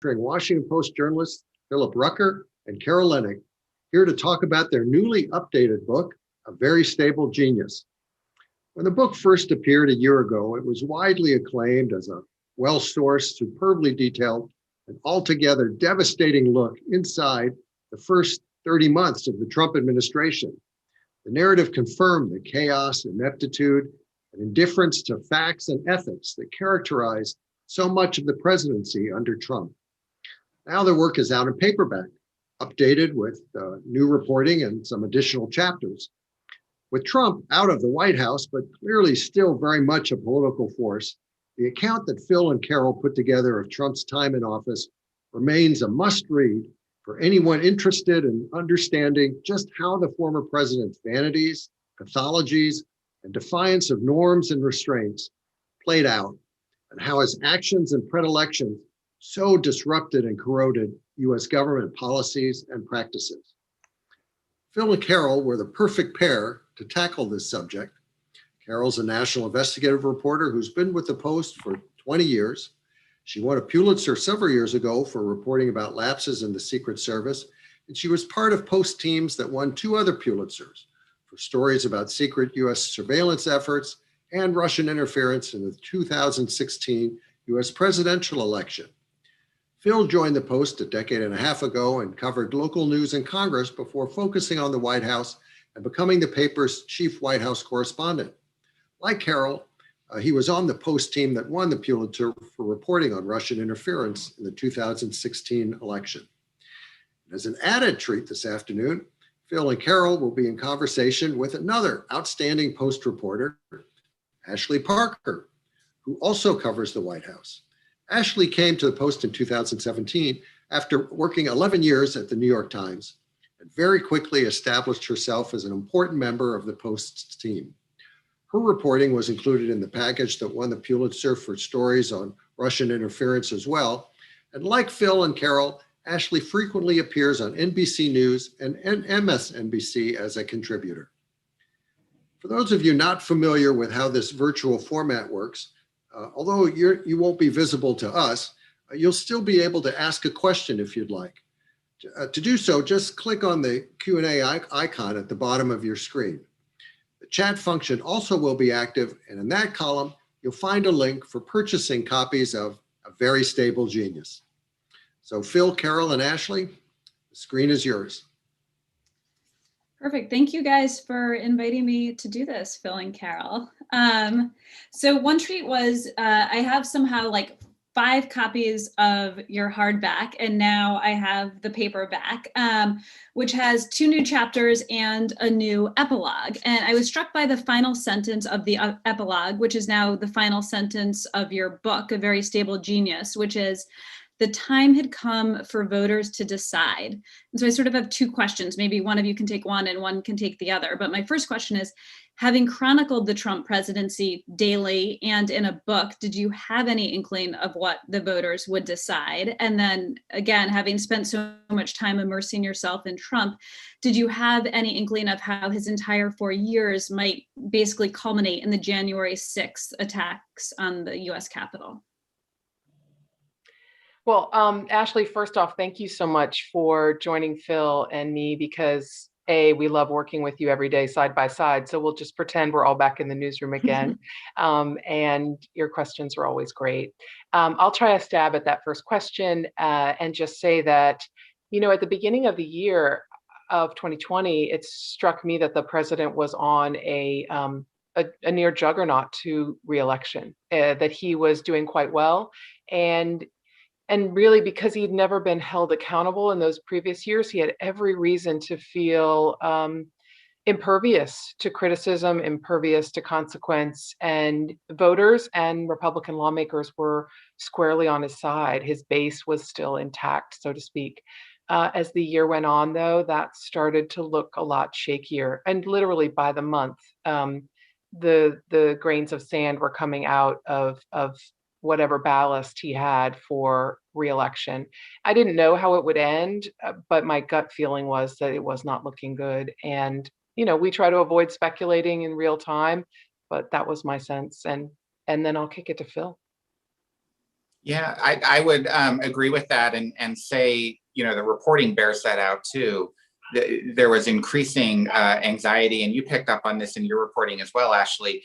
featuring Washington Post journalists Philip Rucker and Carol Leonnig, here to talk about their newly updated book, A Very Stable Genius. When the book first appeared a year ago, it was widely acclaimed as a well-sourced, superbly detailed, and altogether devastating look inside the first 30 months of the Trump administration. The narrative confirmed the chaos, ineptitude, and indifference to facts and ethics that characterized so much of the presidency under Trump. Now the work is out in paperback, updated with new reporting and some additional chapters. With Trump out of the White House, but clearly still very much a political force, the account that Phil and Carol put together of Trump's time in office remains a must-read for anyone interested in understanding just how the former president's vanities, pathologies, and defiance of norms and restraints played out, and how his actions and predilections so disrupted and corroded US government policies and practices. Phil and Carol were the perfect pair to tackle this subject. Carol's a national investigative reporter who's been with the Post for 20 years. She won a Pulitzer several years ago for reporting about lapses in the Secret Service, and she was part of Post teams that won 2 other Pulitzers for stories about secret US surveillance efforts and Russian interference in the 2016 US presidential election. Phil joined the Post a decade and a half ago and covered local news in Congress before focusing on the White House and becoming the paper's chief White House correspondent. Like Carol, he was on the Post team that won the Pulitzer for reporting on Russian interference in the 2016 election. As an added treat this afternoon, Phil and Carol will be in conversation with another outstanding Post reporter, Ashley Parker, who also covers the White House. Ashley came to the Post in 2017 after working 11 years at the New York Times and very quickly established herself as an important member of the Post's team. Her reporting was included in the package that won the Pulitzer for stories on Russian interference as well. And like Phil and Carol, Ashley frequently appears on NBC News and MSNBC as a contributor. For those of you not familiar with how this virtual format works, although you won't be visible to us, you'll still be able to ask a question if you'd like. To do so, just click on the Q&A icon at the bottom of your screen. The chat function also will be active, and in that column, you'll find a link for purchasing copies of A Very Stable Genius. So Phil, Carol, and Ashley, the screen is yours. Perfect. Thank you guys for inviting me to do this, Phil and Carol. So one treat was I have somehow like 5 copies of your hardback, and now I have the paperback, which has 2 new chapters and a new epilogue. And I was struck by the final sentence of the epilogue, which is now the final sentence of your book, A Very Stable Genius, which is, the time had come for voters to decide. And so I sort of have 2 questions. Maybe one of you can take one and one can take the other. But my first question is, having chronicled the Trump presidency daily and in a book, did you have any inkling of what the voters would decide? And then again, having spent so much time immersing yourself in Trump, did you have any inkling of how his entire 4 years might basically culminate in the January 6th attacks on the US Capitol? Well, Ashley, first off, thank you so much for joining Phil and me because we love working with you every day side by side. So we'll just pretend we're all back in the newsroom again. And your questions are always great. I'll try a stab at that first question and just say that, you know, at the beginning of the year of 2020, it struck me that the president was on a near juggernaut to reelection, that he was doing quite well. And really, because he'd never been held accountable in those previous years, he had every reason to feel impervious to criticism, impervious to consequence. And voters and Republican lawmakers were squarely on his side. His base was still intact, so to speak. As the year went on, though, that started to look a lot shakier. And literally by the month, the grains of sand were coming out of whatever ballast he had for reelection. I didn't know how it would end, but my gut feeling was that it was not looking good. And, you know, we try to avoid speculating in real time, but that was my sense. And then I'll kick it to Phil. Yeah, I would agree with that and say, the reporting bears that out too. There was increasing anxiety, and you picked up on this in your reporting as well, Ashley,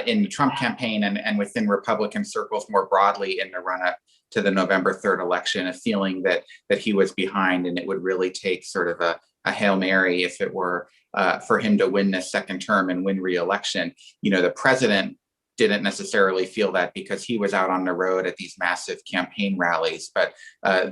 in the Trump campaign and within Republican circles more broadly in the run-up to the November 3rd election, a feeling that he was behind, and it would really take sort of a Hail Mary if it were for him to win this second term and win re-election. The president didn't necessarily feel that because he was out on the road at these massive campaign rallies, but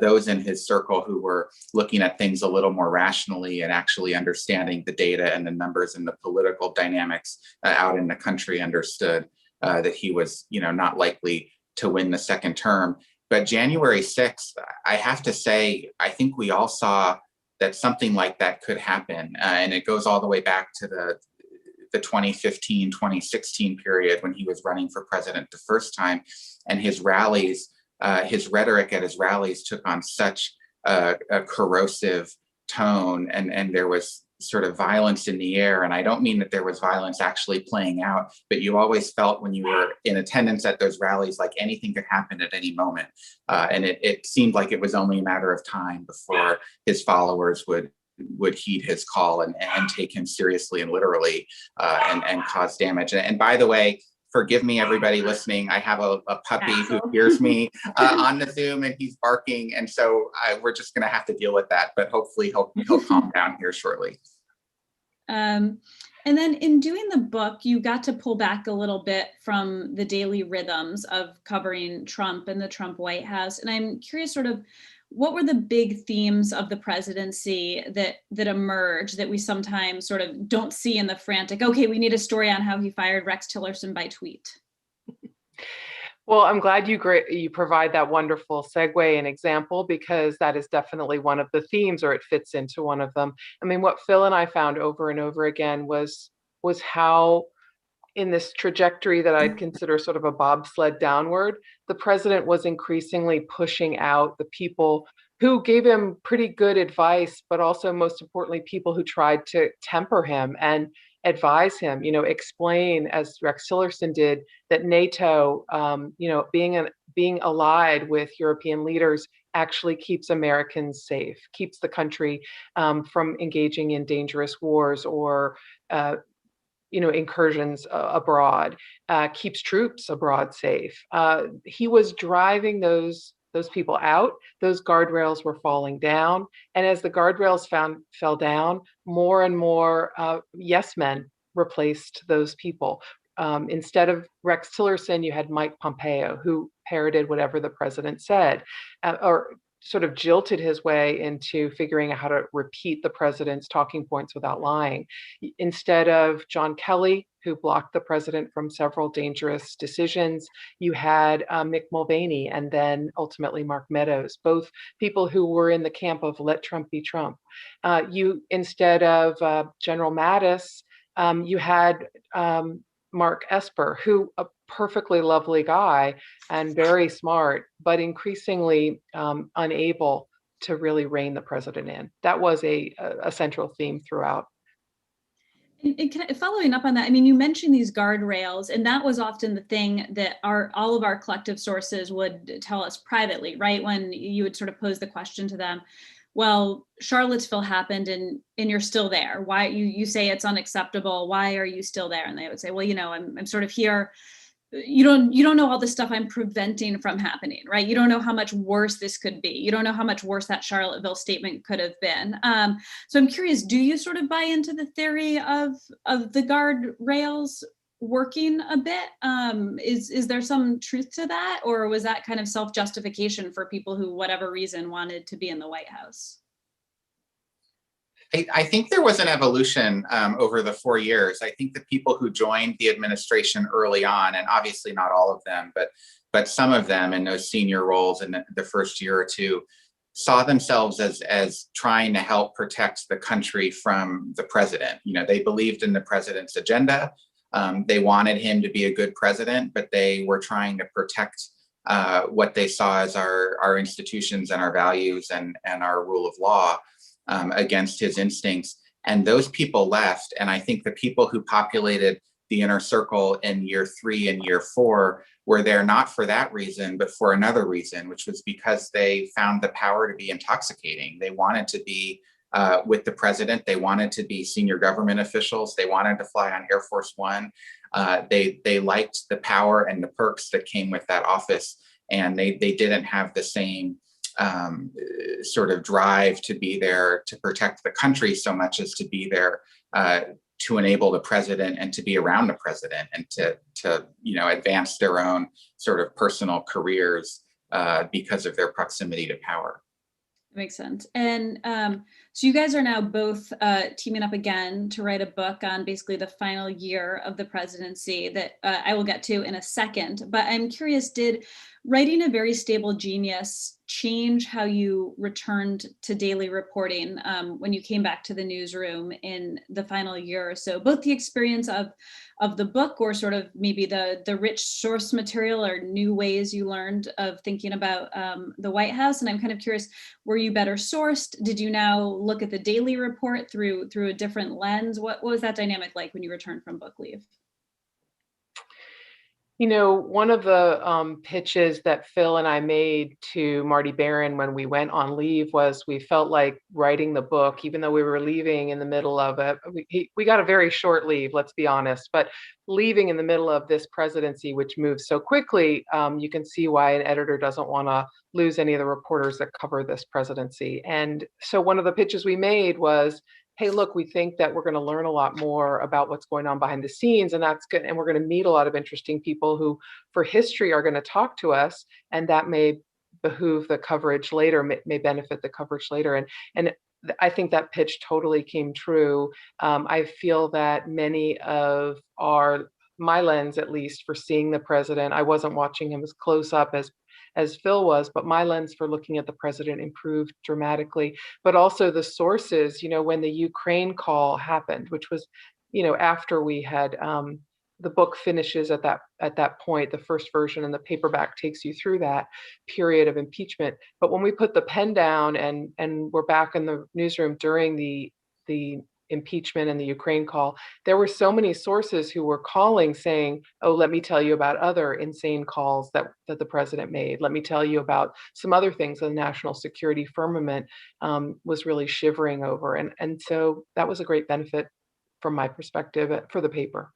those in his circle who were looking at things a little more rationally and actually understanding the data and the numbers and the political dynamics out in the country understood that he was, not likely to win the second term. But January 6th, I have to say, I think we all saw that something like that could happen. And it goes all the way back to the 2015, 2016 period when he was running for president the first time. And his rallies, his rhetoric at his rallies took on such a corrosive tone, and there was sort of violence in the air. And I don't mean that there was violence actually playing out, but you always felt when you were in attendance at those rallies like anything could happen at any moment. And it seemed like it was only a matter of time before his followers would heed his call and take him seriously and literally and cause damage. And by the way, forgive me, everybody listening, I have a puppy who hears me on the Zoom and he's barking. And so we're just going to have to deal with that, but hopefully he'll calm down here shortly. And then in doing the book, you got to pull back a little bit from the daily rhythms of covering Trump and the Trump White House. And I'm curious sort of, what were the big themes of the presidency that emerge that we sometimes sort of don't see in the frantic, okay, we need a story on how he fired Rex Tillerson by tweet? Well, I'm glad you provide that wonderful segue and example, because that is definitely one of the themes, or it fits into one of them. I mean, what Phil and I found over and over again was how, in this trajectory that I'd consider sort of a bobsled downward, the president was increasingly pushing out the people who gave him pretty good advice, but also, most importantly, people who tried to temper him and advise him, explain, as Rex Tillerson did, that NATO, being allied with European leaders actually keeps Americans safe, keeps the country from engaging in dangerous wars or incursions abroad, keeps troops abroad safe. He was driving those people out. Those guardrails were falling down. And as the guardrails fell down, more and more yes men replaced those people. Instead of Rex Tillerson, you had Mike Pompeo, who parroted whatever the president said, or sort of jilted his way into figuring out how to repeat the president's talking points without lying. Instead of John Kelly, who blocked the president from several dangerous decisions, you had Mick Mulvaney and then ultimately Mark Meadows, both people who were in the camp of let Trump be Trump. Instead of General Mattis, you had Mark Esper, who a perfectly lovely guy and very smart, but increasingly unable to really rein the president in. That was a central theme throughout. And following up on that, I mean, you mentioned these guardrails, and that was often the thing that all of our collective sources would tell us privately, right? When you would sort of pose the question to them, well, Charlottesville happened and you're still there. Why you say it's unacceptable? Why are you still there? And they would say, well, I'm sort of here. You don't know all the stuff I'm preventing from happening, right? You don't know how much worse this could be. You don't know how much worse that Charlottesville statement could have been. So I'm curious, do you sort of buy into the theory of the guardrails working a bit? Is there some truth to that, or was that kind of self-justification for people who, whatever reason, wanted to be in the White House? I think there was an evolution over the 4 years. I think the people who joined the administration early on, and obviously not all of them, but some of them in those senior roles in the first year or two, saw themselves as trying to help protect the country from the president. They believed in the president's agenda. They wanted him to be a good president, but they were trying to protect what they saw as our institutions and our values and our rule of law against his instincts. And those people left. And I think the people who populated the inner circle in year 3 and year 4 were there not for that reason, but for another reason, which was because they found the power to be intoxicating. They wanted to be with the president. They wanted to be senior government officials. They wanted to fly on Air Force One. They liked the power and the perks that came with that office, and they didn't have the same sort of drive to be there to protect the country so much as to be there to enable the president and to be around the president and to advance their own sort of personal careers because of their proximity to power. Makes sense. And so you guys are now both teaming up again to write a book on basically the final year of the presidency that I will get to in a second. But I'm curious, did writing A Very Stable Genius change how you returned to daily reporting when you came back to the newsroom in the final year or so? Both the experience of the book, or sort of maybe the rich source material or new ways you learned of thinking about the White House. And I'm kind of curious, were you better sourced? Did you now look at the daily report through a different lens? What was that dynamic like when you returned from book leave? You know, one of the pitches that Phil and I made to Marty Baron when we went on leave was we felt like writing the book, even though we were leaving in the middle of it. We got a very short leave, let's be honest, but leaving in the middle of this presidency, which moves so quickly, you can see why an editor doesn't want to lose any of the reporters that cover this presidency. And so one of the pitches we made was, hey, look, we think that we're going to learn a lot more about what's going on behind the scenes, and that's good. And we're going to meet a lot of interesting people who, for history, are going to talk to us, and that may behoove the coverage later, may benefit the coverage later. And I think that pitch totally came true. I feel that many of my lens, at least, for seeing the president, I wasn't watching him as close up as Phil was, but my lens for looking at the president improved dramatically. But also the sources, when the Ukraine call happened, which was, after we had, the book finishes at that point, the first version, and the paperback takes you through that period of impeachment. But when we put the pen down and we're back in the newsroom during the impeachment and the Ukraine call, there were so many sources who were calling saying, oh, let me tell you about other insane calls that the president made. Let me tell you about some other things the national security firmament was really shivering over. And so that was a great benefit from my perspective for the paper.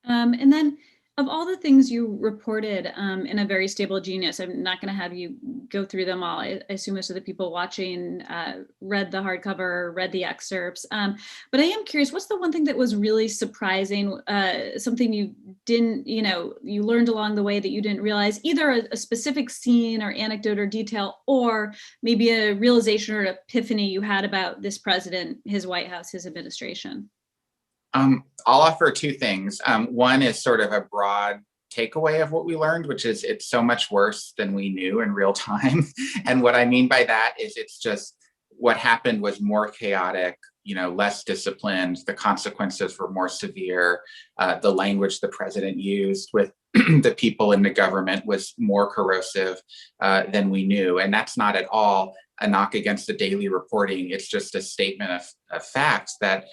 And then of all the things you reported in A Very Stable Genius, I'm not going to have you go through them all. I assume most of the people watching read the hardcover, read the excerpts. But I am curious, what's the one thing that was really surprising, something you didn't, you learned along the way that you didn't realize, either a specific scene or anecdote or detail, or maybe a realization or epiphany you had about this president, his White House, his administration? I'll offer two things. One is sort of a broad takeaway of what we learned, which is it's so much worse than we knew in real time. And what I mean by that is it's just what happened was more chaotic, less disciplined. The consequences were more severe. The language the president used with the people in the government was more corrosive than we knew. And that's not at all a knock against the daily reporting. It's just a statement of facts that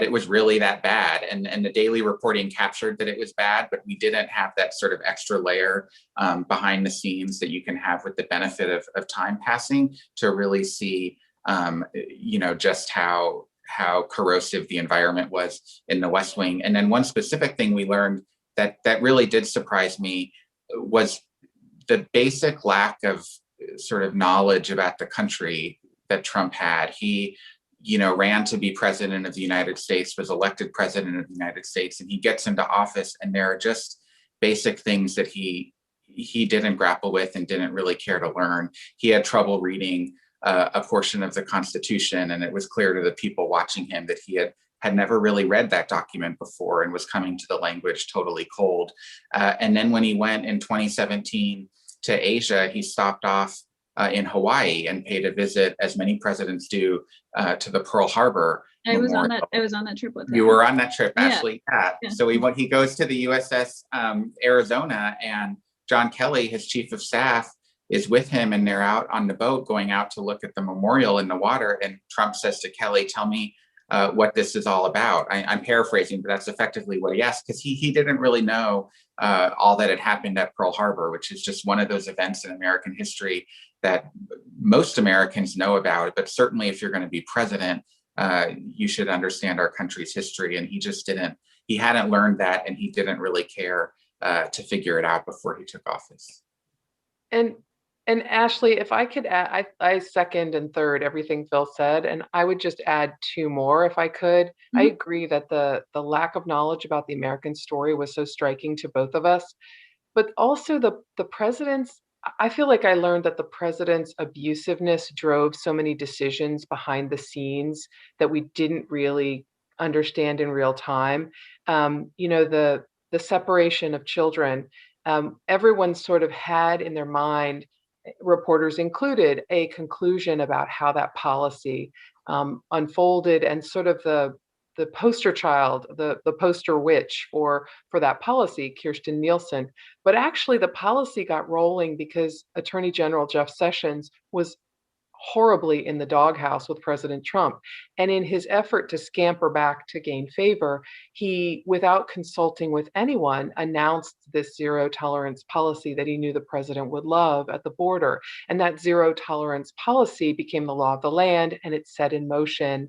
it was really that bad. And the daily reporting captured that it was bad, but we didn't have that sort of extra layer behind the scenes that you can have with the benefit of time passing to really see, just how corrosive the environment was in the West Wing. And then one specific thing we learned that really did surprise me was the basic lack of sort of knowledge about the country that Trump had. He, ran to be president of the United States, was elected president of the United States, and he gets into office, and there are just basic things that he didn't grapple with and didn't really care to learn. He had trouble reading a portion of the Constitution, and it was clear to the people watching him that he had never really read that document before and was coming to the language totally cold. And then when he went in 2017 to Asia, he stopped off in Hawaii and paid a visit, as many presidents do, to the Pearl Harbor Memorial. I was on that trip with him. You were on that trip, Yeah. Ashley. Yeah. So he goes to the USS Arizona, and John Kelly, his chief of staff, is with him, and they're out on the boat going out to look at the memorial in the water. And Trump says to Kelly, tell me what this is all about. I'm paraphrasing, but that's effectively what he asked, because he didn't really know all that had happened at Pearl Harbor, which is just one of those events in American history that most Americans know about. But certainly if you're going to be president, you should understand our country's history. And he just didn't, he hadn't learned that, and he didn't really care to figure it out before he took office. And Ashley, if I could add, I second and third everything Phil said, and I would just add two more if I could. I agree that the lack of knowledge about the American story was so striking to both of us, but also the president's, I feel like I learned that the president's abusiveness drove so many decisions behind the scenes that we didn't really understand in real time. The separation of children, everyone sort of had in their mind, reporters included, a conclusion about how that policy unfolded, and sort of the poster child, the poster witch for that policy, Kirstjen Nielsen. But actually, the policy got rolling because Attorney General Jeff Sessions was horribly in the doghouse with President Trump. And in his effort to scamper back to gain favor, he, without consulting with anyone, announced this zero tolerance policy that he knew the president would love at the border. And that zero tolerance policy became the law of the land, and it set in motion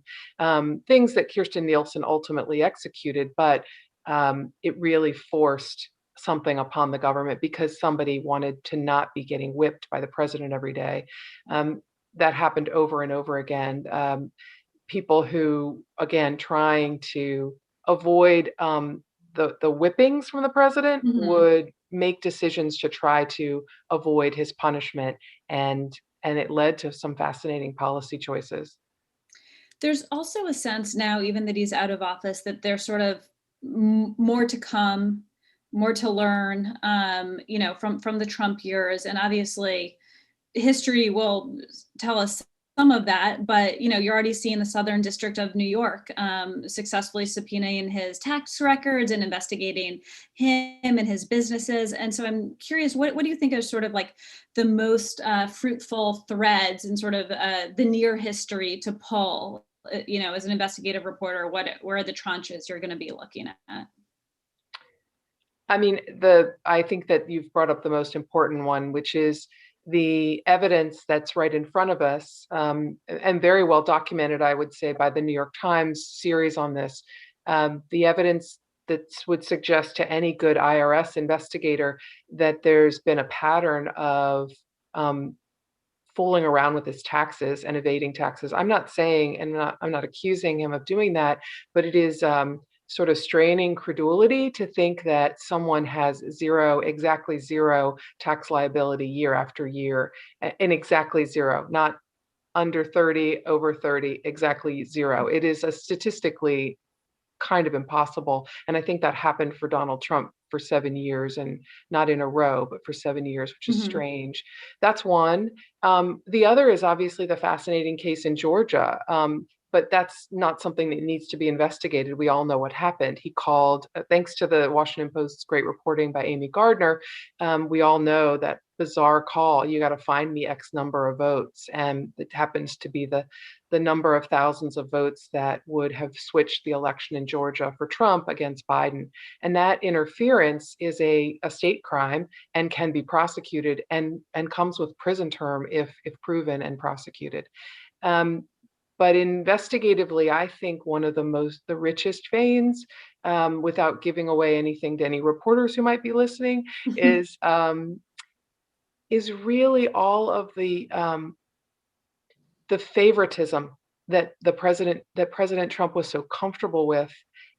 things that Kirstjen Nielsen ultimately executed, but it really forced something upon the government because somebody wanted to not be getting whipped by the president every day. That happened over and over again. People who, again, trying to avoid the whippings from the president would make decisions to try to avoid his punishment, and it led to some fascinating policy choices. There's also a sense now, even that he's out of office, that there's sort of more to come, more to learn, from the Trump years, and obviously history will tell us some of that, but you're already seeing the Southern District of New York successfully subpoenaing his tax records and investigating him and his businesses. And so I'm curious, what do you think are sort of like the most fruitful threads in sort of the near history to pull, as an investigative reporter? Where are the tranches you're going to be looking at? I mean, I think that you've brought up the most important one, which is the evidence that's right in front of us, and very well documented, I would say, by the New York Times series on this. The evidence that would suggest to any good IRS investigator that there's been a pattern of fooling around with his taxes and evading taxes. I'm not saying, and I'm not accusing him of doing that, but it is sort of straining credulity to think that someone has exactly zero tax liability year after year, and exactly zero, not under 30, over 30, exactly zero. It is a statistically kind of impossible. And I think that happened for Donald Trump for 7 years, and not in a row, but for 7 years, which is strange. That's one. The other is obviously the fascinating case in Georgia. But that's not something that needs to be investigated. We all know what happened. He called, thanks to the Washington Post's great reporting by Amy Gardner, we all know that bizarre call, you got to find me X number of votes. And it happens to be the number of thousands of votes that would have switched the election in Georgia for Trump against Biden. And that interference is a state crime and can be prosecuted, and comes with prison term if proven and prosecuted. But investigatively, I think one of the richest veins, without giving away anything to any reporters who might be listening, is really all of the favoritism that President Trump was so comfortable with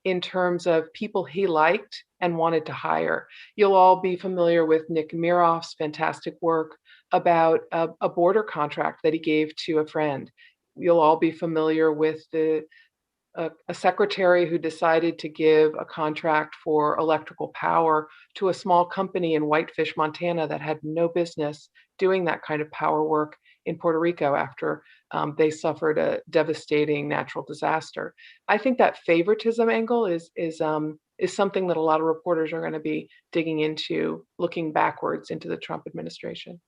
in terms of people he liked and wanted to hire. You'll all be familiar with Nick Miroff's fantastic work about a border contract that he gave to a friend. You'll all be familiar with a secretary who decided to give a contract for electrical power to a small company in Whitefish, Montana, that had no business doing that kind of power work in Puerto Rico after they suffered a devastating natural disaster. I think that favoritism angle is something that a lot of reporters are going to be digging into, looking backwards into the Trump administration.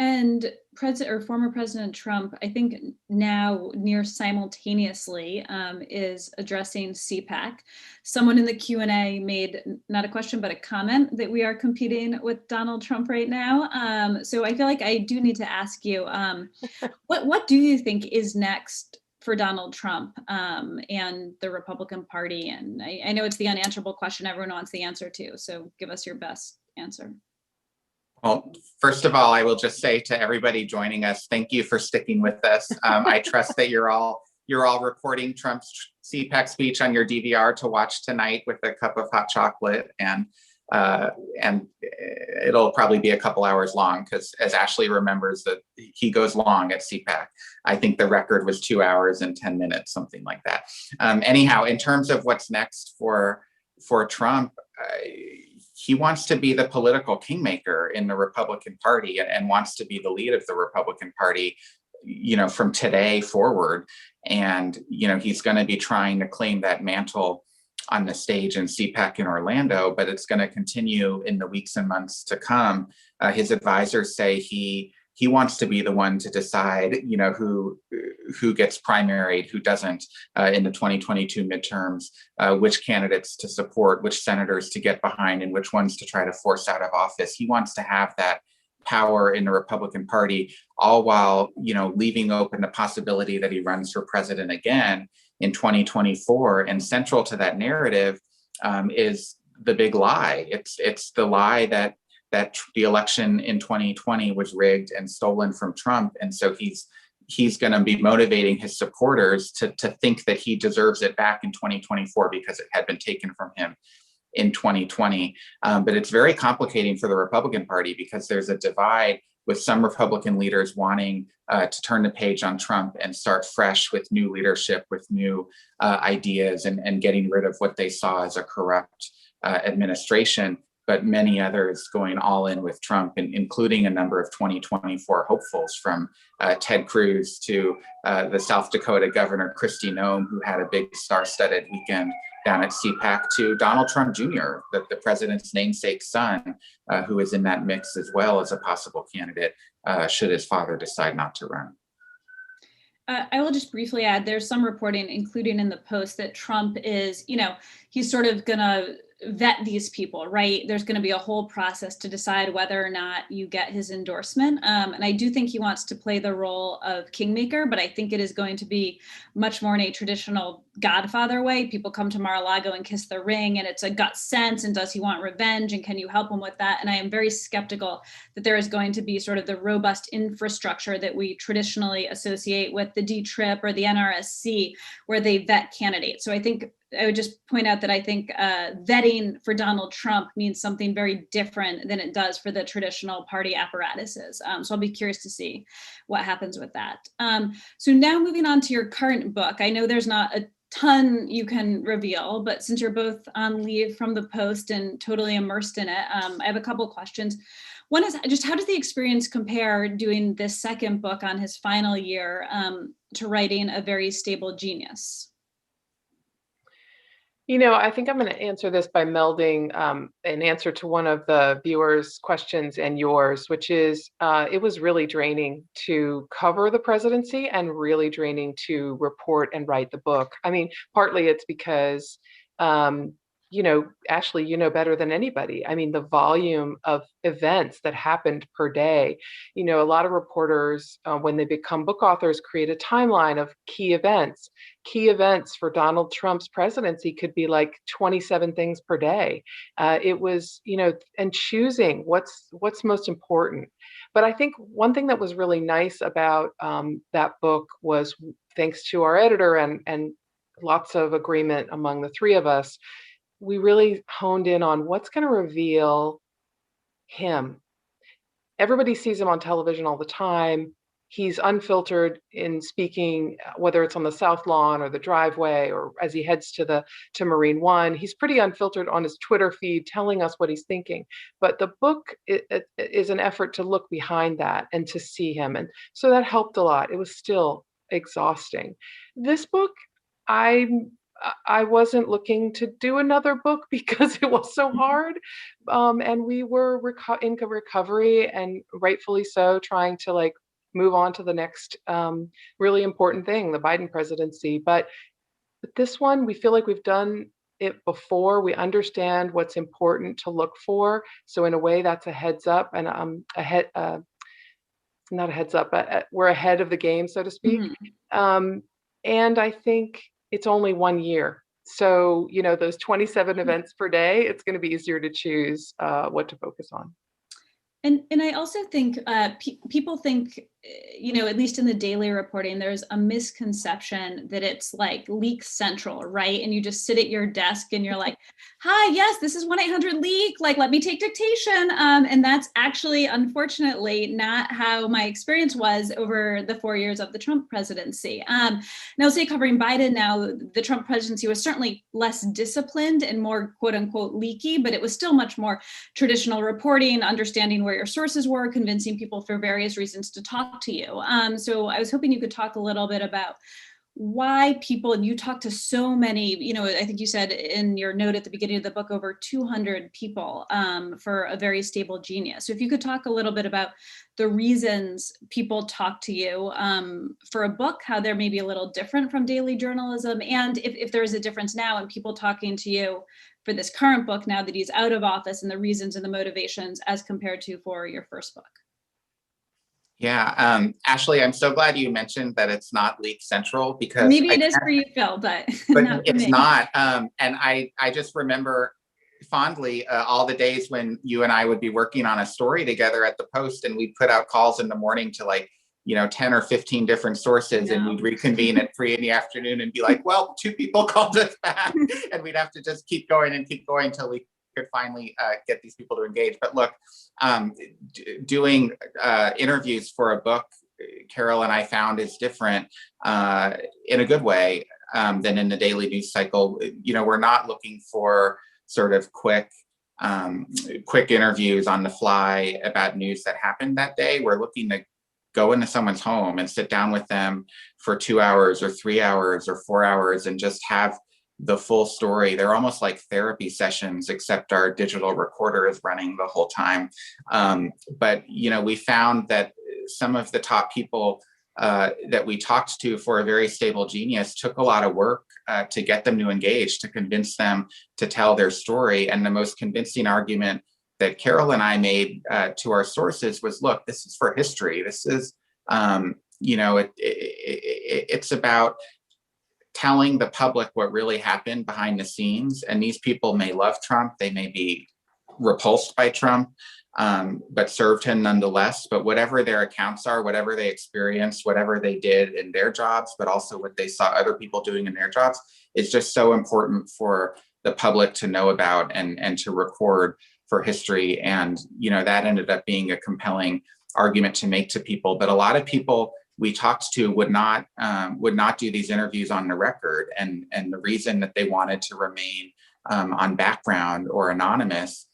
And President or former President Trump, I think now near simultaneously is addressing CPAC. Someone in the Q&A made not a question, but a comment that we are competing with Donald Trump right now. So I feel like I do need to ask you, what do you think is next for Donald Trump and the Republican Party? And I know it's the unanswerable question everyone wants the answer to. So give us your best answer. Well, first of all, I will just say to everybody joining us, thank you for sticking with us. I trust that you're all recording Trump's CPAC speech on your DVR to watch tonight with a cup of hot chocolate, and it'll probably be a couple hours long because, as Ashley remembers, that he goes long at CPAC. I think the record was 2 hours and 10 minutes, something like that. Anyhow, in terms of what's next for Trump, he wants to be the political kingmaker in the Republican Party and wants to be the lead of the Republican Party, from today forward. And, he's going to be trying to claim that mantle on the stage in CPAC in Orlando, but it's going to continue in the weeks and months to come. His advisors say he wants to be the one to decide, who gets primaried, who doesn't in the 2022 midterms, which candidates to support, which senators to get behind, and which ones to try to force out of office. He wants to have that power in the Republican Party, all while, leaving open the possibility that he runs for president again in 2024. And central to that narrative is the big lie. It's the lie that the election in 2020 was rigged and stolen from Trump. And so he's going to be motivating his supporters to think that he deserves it back in 2024 because it had been taken from him in 2020. But it's very complicating for the Republican Party because there's a divide with some Republican leaders wanting to turn the page on Trump and start fresh with new leadership, with new ideas, and getting rid of what they saw as a corrupt administration. But many others going all in with Trump, including a number of 2024 hopefuls, from Ted Cruz to the South Dakota Governor Kristi Noem, who had a big star-studded weekend down at CPAC, to Donald Trump Jr., the president's namesake son, who is in that mix as well as a possible candidate should his father decide not to run. I will just briefly add, there's some reporting, including in the Post, that Trump is, he's sort of going to vet these people, right? There's going to be a whole process to decide whether or not you get his endorsement. And I do think he wants to play the role of kingmaker, but I think it is going to be much more in a traditional Godfather way. People come to Mar-a-Lago and kiss the ring, and it's a gut sense. And does he want revenge? And can you help him with that? And I am very skeptical that there is going to be sort of the robust infrastructure that we traditionally associate with the D-TRIP or the NRSC, where they vet candidates. So I think I would just point out that I think vetting for Donald Trump means something very different than it does for the traditional party apparatuses. So I'll be curious to see what happens with that. So now moving on to your current book, I know there's not a ton you can reveal, but since you're both on leave from the Post and totally immersed in it, I have a couple questions. One is just, how does the experience compare doing this second book on his final year to writing A Very Stable Genius? I think I'm going to answer this by melding an answer to one of the viewers' questions and yours, which is it was really draining to cover the presidency and really draining to report and write the book. I mean, partly it's because Ashley, better than anybody. I mean, the volume of events that happened per day. A lot of reporters, when they become book authors, create a timeline of key events. Key events for Donald Trump's presidency could be like 27 things per day. It was, and choosing what's most important. But I think one thing that was really nice about that book was, thanks to our editor and lots of agreement among the three of us, we really honed in on what's going to reveal him. Everybody sees him on television all the time. He's unfiltered in speaking, whether it's on the South Lawn or the driveway or as he heads to Marine One. He's pretty unfiltered on his Twitter feed, telling us what he's thinking. But the book is an effort to look behind that and to see him. And so that helped a lot. It was still exhausting. This book, I wasn't looking to do another book because it was so hard. And we were in recovery, and rightfully so, trying to like move on to the next really important thing, the Biden presidency. But with this one, we feel like we've done it before. We understand what's important to look for. So in a way, that's a heads up, and not a heads up, but we're ahead of the game, so to speak. And I think it's only 1 year. So, those 27 events per day, it's going to be easier to choose what to focus on. And I also think people think, at least in the daily reporting, there's a misconception that it's like leak central, right? And you just sit at your desk and you're like, hi, yes, this is 1-800-LEAK, like, let me take dictation. And that's actually, unfortunately, not how my experience was over the 4 years of the Trump presidency. And I'll say, covering Biden now, the Trump presidency was certainly less disciplined and more quote unquote leaky, but it was still much more traditional reporting, understanding where your sources were, convincing people for various reasons to talk to you. So I was hoping you could talk a little bit about why people, and you talked to so many, I think you said in your note at the beginning of the book, over 200 people for a very stable genius. So if you could talk a little bit about the reasons people talk to you for a book, how they're maybe a little different from daily journalism, and if there is a difference now in people talking to you for this current book now that he's out of office, and the reasons and the motivations as compared to for your first book. Yeah, Ashley, I'm so glad you mentioned that it's not leak central, because maybe it is for you, Phil, but not for it's me. not. And I just remember fondly all the days when you and I would be working on a story together at the Post, and we'd put out calls in the morning to 10 or 15 different sources, and we'd reconvene at 3 PM and be like, well, 2 people called us back, and we'd have to just keep going until we could finally get these people to engage. But look, doing interviews for a book, Carol and I found, is different in a good way than in the daily news cycle. We're not looking for sort of quick interviews on the fly about news that happened that day. We're looking to go into someone's home and sit down with them for 2 hours or 3 hours or 4 hours and just have the full story. They're almost like therapy sessions, except our digital recorder is running the whole time. But we found that some of the top people that we talked to for a very stable genius took a lot of work to get them to engage, to convince them to tell their story. And the most convincing argument that Carol and I made to our sources was, look, this is for history. This is, it's about telling the public what really happened behind the scenes. And these people may love Trump, they may be repulsed by Trump, but served him nonetheless. But whatever their accounts are, whatever they experienced, whatever they did in their jobs, but also what they saw other people doing in their jobs, is just so important for the public to know about and to record for history. And that ended up being a compelling argument to make to people. But a lot of people we talked to would not do these interviews on the record, and the reason that they wanted to remain on background or anonymous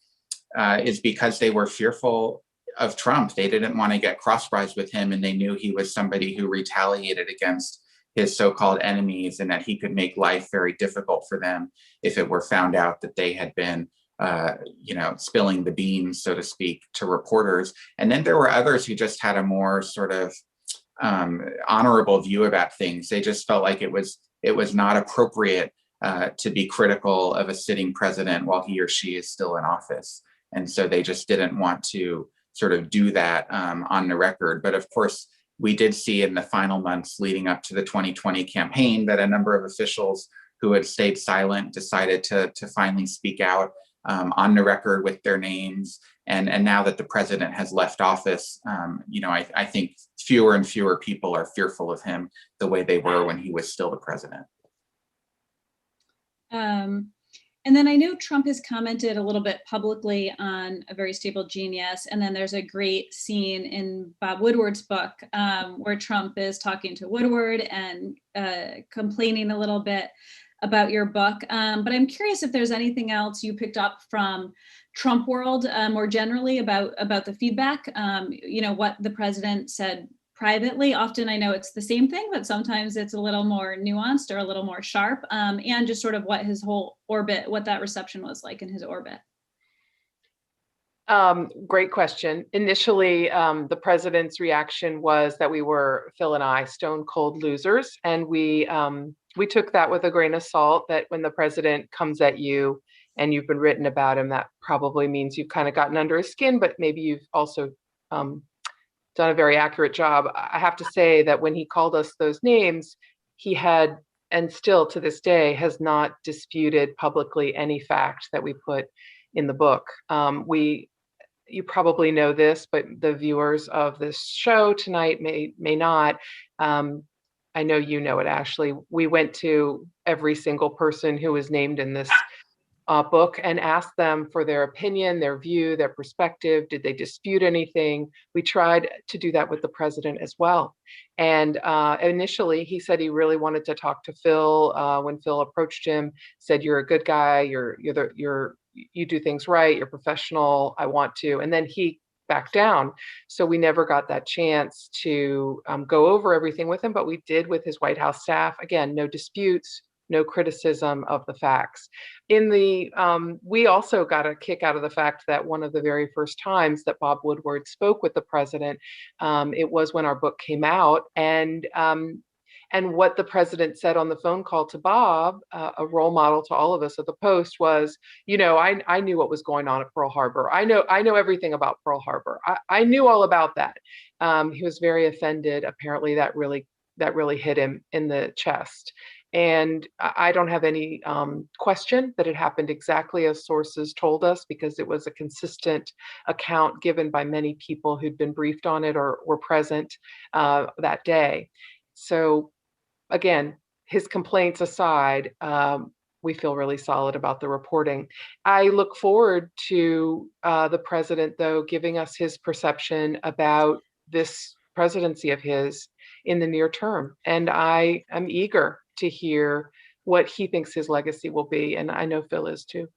is because they were fearful of Trump. They didn't want to get cross-prized with him, and they knew he was somebody who retaliated against his so-called enemies, and that he could make life very difficult for them if it were found out that they had been spilling the beans, so to speak, to reporters. And then there were others who just had a more sort of honorable view about things. They just felt like it was not appropriate to be critical of a sitting president while he or she is still in office. And so they just didn't want to sort of do that on the record. But of course, we did see in the final months leading up to the 2020 campaign that a number of officials who had stayed silent decided to finally speak out on the record with their names. And now that the president has left office, I think fewer and fewer people are fearful of him the way they were when he was still the president. And then I know Trump has commented a little bit publicly on a very stable genius. And then there's a great scene in Bob Woodward's book where Trump is talking to Woodward and complaining a little bit about your book. But I'm curious if there's anything else you picked up from Trump world more generally about the feedback, what the president said privately. Often I know it's the same thing, but sometimes it's a little more nuanced or a little more sharp, and just sort of what his whole orbit, what that reception was like in his orbit. Great question. Initially, the president's reaction was that we were, Phil and I, stone cold losers. And we took that with a grain of salt, that when the president comes at you and you've been written about him, that probably means you've kind of gotten under his skin, but maybe you've also done a very accurate job. I have to say that when he called us those names, he had, and still to this day, has not disputed publicly any fact that we put in the book. You probably know this, but the viewers of this show tonight may not. I know you know it, Ashley. We went to every single person who was named in this book and asked them for their opinion, their view, their perspective. Did they dispute anything? We tried to do that with the president as well. And initially, he said he really wanted to talk to Phil. When Phil approached him, said, "You're a good guy. You do things right. You're professional. I want to." And then he backed down. So we never got that chance to go over everything with him, but we did with his White House staff. Again, no disputes, no criticism of the facts. We also got a kick out of the fact that one of the very first times that Bob Woodward spoke with the president, it was when our book came out, and what the president said on the phone call to Bob, a role model to all of us at the Post, was, I knew what was going on at Pearl Harbor. I know everything about Pearl Harbor. I knew all about that. He was very offended. Apparently that really hit him in the chest. And I don't have any question that it happened exactly as sources told us, because it was a consistent account given by many people who'd been briefed on it or were present that day. So again, his complaints aside, we feel really solid about the reporting. I look forward to the president, though, giving us his perception about this presidency of his in the near term. And I am eager to hear what he thinks his legacy will be. And I know Phil is too.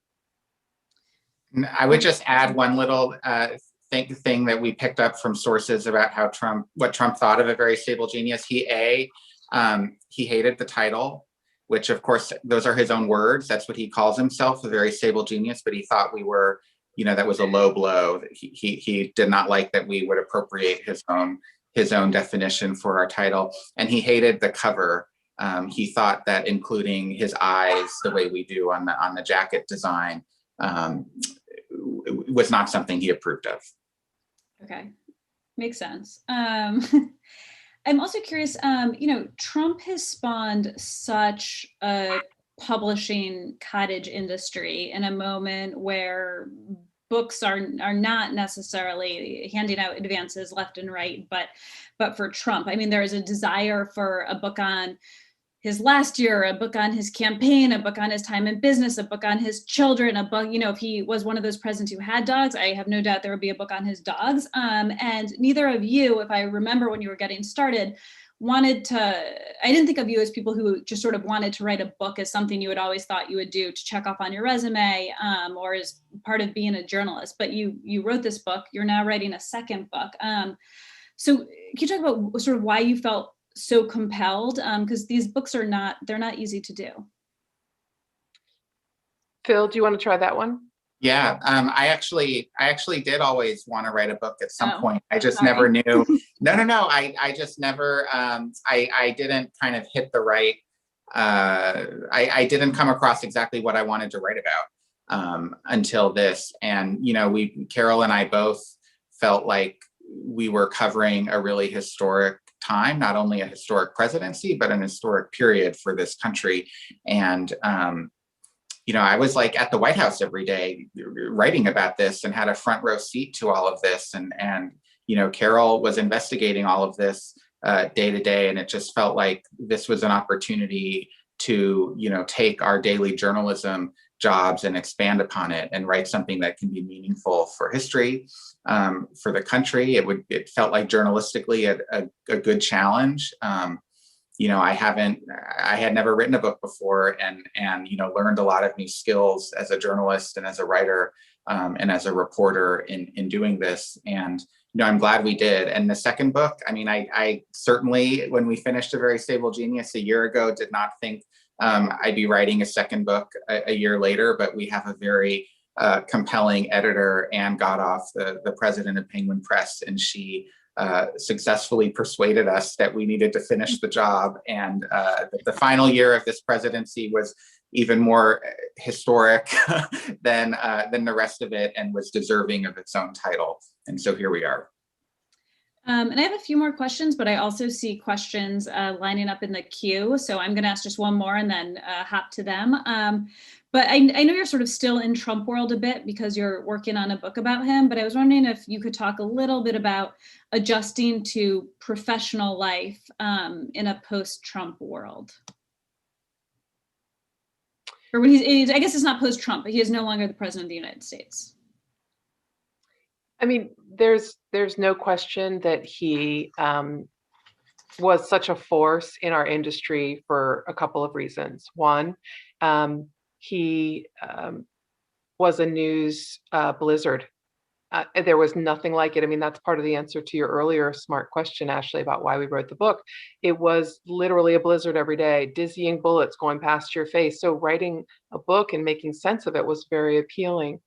I would just add one little thing that we picked up from sources about what Trump thought of A Very Stable Genius. He hated the title, which of course, those are his own words. That's what he calls himself, a very stable genius. But he thought we were, that was a low blow. He did not like that we would appropriate his own definition for our title. And he hated the cover. He thought that including his eyes the way we do on the jacket design was not something he approved of. Okay, makes sense. I'm also curious, Trump has spawned such a publishing cottage industry in a moment where books are not necessarily handing out advances left and right, but for Trump, I mean, there is a desire for a book on his last year, a book on his campaign, a book on his time in business, a book on his children, a book, if he was one of those presidents who had dogs, I have no doubt there would be a book on his dogs. And neither of you, if I remember when you were getting started, I didn't think of you as people who just sort of wanted to write a book as something you had always thought you would do to check off on your resume, or as part of being a journalist. But you wrote this book, you're now writing a second book. So can you talk about sort of why you felt so compelled? Because these books they're not easy to do. Phil, do you want to try that one? Yeah, I actually did always want to write a book at some point. I just never knew. No. I just never. I didn't kind of hit the right. I didn't come across exactly what I wanted to write about until this. And Carol and I both felt like we were covering a really historic time, not only a historic presidency, but an historic period for this country. And I was like at the White House every day writing about this and had a front row seat to all of this. And Carol was investigating all of this day to day. And it just felt like this was an opportunity to, take our daily journalism jobs and expand upon it and write something that can be meaningful for history, for the country. It felt like journalistically a good challenge. I had never written a book before and learned a lot of new skills as a journalist and as a writer and as a reporter in doing this. And, I'm glad we did. And the second book, I mean, I certainly, when we finished A Very Stable Genius a year ago, did not think I'd be writing a second book a year later, but we have a very compelling editor, Anne Godoff, the president of Penguin Press, and she successfully persuaded us that we needed to finish the job. And the final year of this presidency was even more historic than the rest of it, and was deserving of its own title. And so here we are. And I have a few more questions, but I also see questions lining up in the queue. So I'm going to ask just one more and then hop to them. But I know you're sort of still in Trump world a bit because you're working on a book about him, but I was wondering if you could talk a little bit about adjusting to professional life in a post-Trump world. Or when I guess it's not post-Trump, but he is no longer the president of the United States. I mean, there's no question that he was such a force in our industry for a couple of reasons. One, he was a news blizzard. There was nothing like it. I mean, that's part of the answer to your earlier smart question, Ashley, about why we wrote the book. It was literally a blizzard every day, dizzying bullets going past your face. So writing a book and making sense of it was very appealing.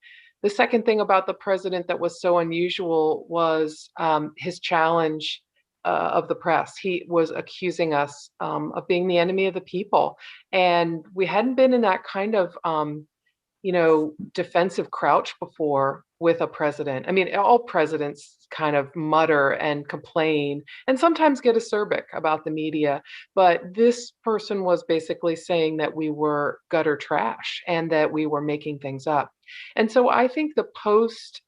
The second thing about the president that was so unusual was his challenge of the press. He was accusing us of being the enemy of the people. And we hadn't been in that kind of defensive crouch before with a president. I mean, all presidents kind of mutter and complain and sometimes get acerbic about the media. But this person was basically saying that we were gutter trash and that we were making things up. And so I think the post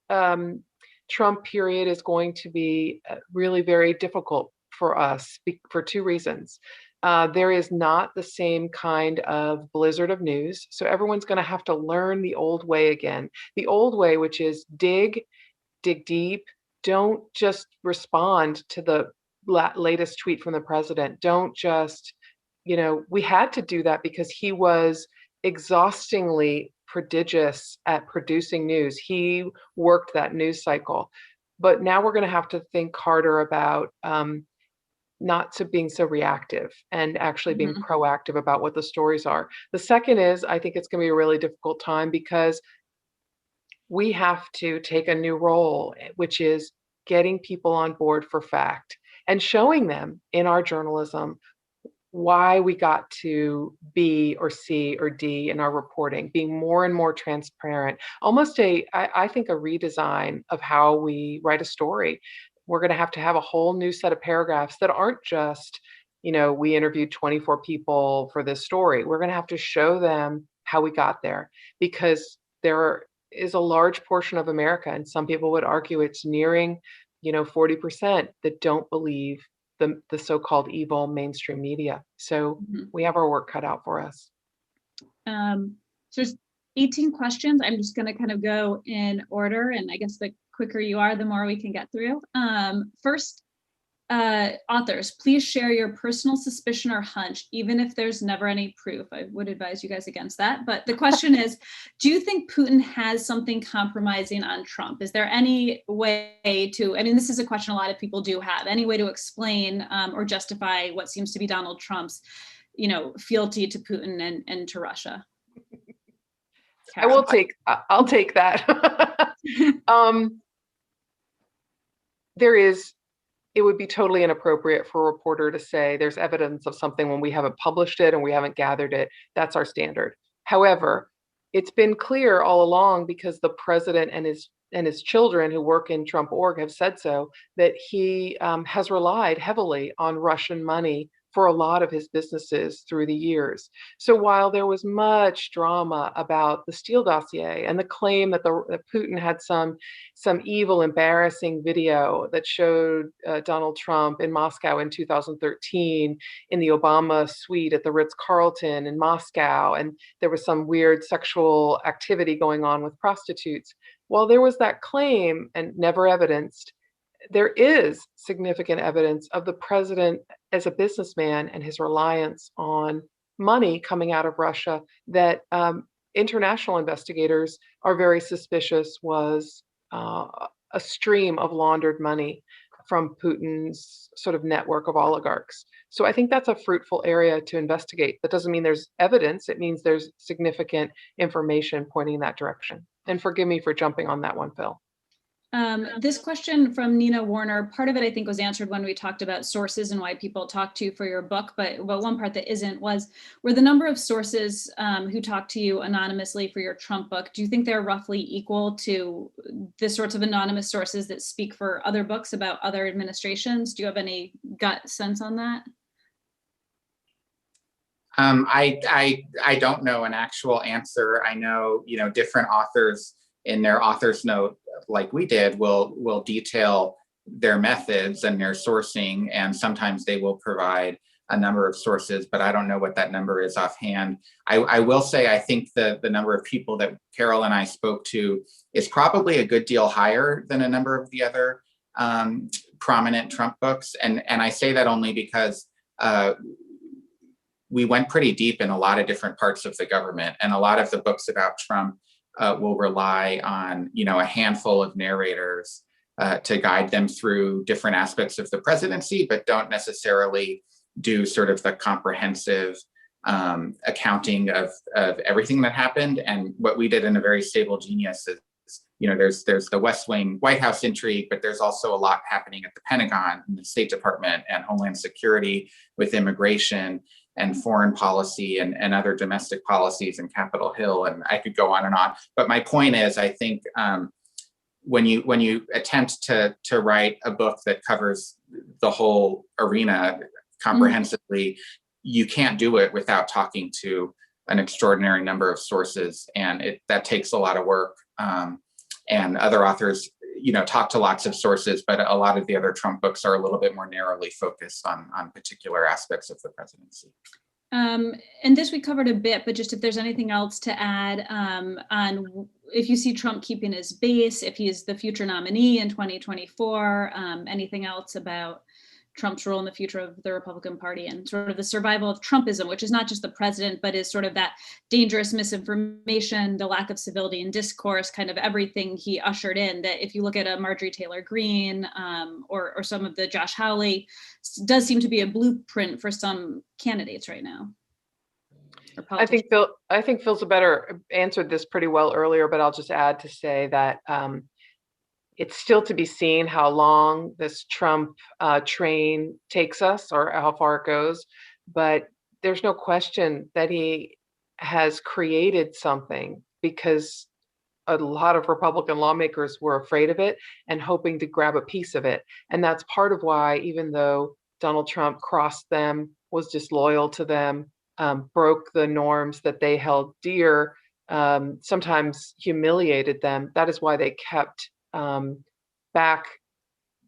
Trump period is going to be really very difficult for us for two reasons. There is not the same kind of blizzard of news. So everyone's going to have to learn the old way again. The old way, which is dig deep. Don't just respond to the latest tweet from the president. Don't just, we had to do that because he was exhaustingly prodigious at producing news. He worked that news cycle. But now we're going to have to think harder about not being so reactive and actually being proactive about what the stories are. The second is, I think it's going to be a really difficult time because we have to take a new role, which is getting people on board for fact and showing them in our journalism why we got to B or C or D in our reporting, being more and more transparent, almost I think a redesign of how we write a story. We're going to have a whole new set of paragraphs that aren't just, we interviewed 24 people for this story. We're going to have to show them how we got there, because there is a large portion of America, and some people would argue it's nearing, 40%, that don't believe the so-called evil mainstream media. So we have our work cut out for us. So there's 18 questions. I'm just going to kind of go in order, and I guess the quicker you are, the more we can get through. First, authors, please share your personal suspicion or hunch, even if there's never any proof. I would advise you guys against that. But the question is, do you think Putin has something compromising on Trump? Is there any way to, this is a question a lot of people do have, any way to explain or justify what seems to be Donald Trump's, fealty to Putin and to Russia? Carol. I'll take that. It would be totally inappropriate for a reporter to say there's evidence of something when we haven't published it and we haven't gathered it. That's our standard. However, it's been clear all along, because the president and his children who work in Trump org have said so, that he has relied heavily on Russian money for a lot of his businesses through the years. So while there was much drama about the Steele dossier and the claim that Putin had some evil, embarrassing video that showed Donald Trump in Moscow in 2013 in the Obama suite at the Ritz-Carlton in Moscow, and there was some weird sexual activity going on with prostitutes. While there was that claim and never evidenced, there is significant evidence of the president as a businessman and his reliance on money coming out of Russia that international investigators are very suspicious was a stream of laundered money from Putin's sort of network of oligarchs. So I think that's a fruitful area to investigate. That doesn't mean there's evidence. It means there's significant information pointing in that direction. And forgive me for jumping on that one, Phil. This question from Nina Warner, part of it I think was answered when we talked about sources and why people talk to you for your book, but one part that isn't was, were the number of sources who talked to you anonymously for your Trump book, do you think they're roughly equal to the sorts of anonymous sources that speak for other books about other administrations? Do you have any gut sense on that? I don't know an actual answer. I know, different authors in their author's note, like we did, will detail their methods and their sourcing, and sometimes they will provide a number of sources, but I don't know what that number is offhand. I will say I think the number of people that Carol and I spoke to is probably a good deal higher than a number of the other prominent Trump books, and I say that only because we went pretty deep in a lot of different parts of the government, and a lot of the books about Trump will rely on, a handful of narrators to guide them through different aspects of the presidency, but don't necessarily do sort of the comprehensive accounting of everything that happened. And what we did in A Very Stable Genius is, there's the West Wing White House intrigue, but there's also a lot happening at the Pentagon and the State Department and Homeland Security with immigration and foreign policy and other domestic policies in Capitol Hill, and I could go on and on. But my point is, I think when you attempt to write a book that covers the whole arena comprehensively, you can't do it without talking to an extraordinary number of sources, and that takes a lot of work. And other authors, talk to lots of sources, but a lot of the other Trump books are a little bit more narrowly focused on particular aspects of the presidency. And this we covered a bit, but just if there's anything else to add on if you see Trump keeping his base, if he's the future nominee in 2024, anything else about Trump's role in the future of the Republican Party and sort of the survival of Trumpism, which is not just the president, but is sort of that dangerous misinformation, the lack of civility in discourse, kind of everything he ushered in, that if you look at a Marjorie Taylor Greene or some of the Josh Hawley, does seem to be a blueprint for some candidates right now. I think Phil's better answered this pretty well earlier, but I'll just add to say that it's still to be seen how long this Trump train takes us or how far it goes. But there's no question that he has created something, because a lot of Republican lawmakers were afraid of it and hoping to grab a piece of it. And that's part of why, even though Donald Trump crossed them, was disloyal to them, broke the norms that they held dear, sometimes humiliated them, that is why they kept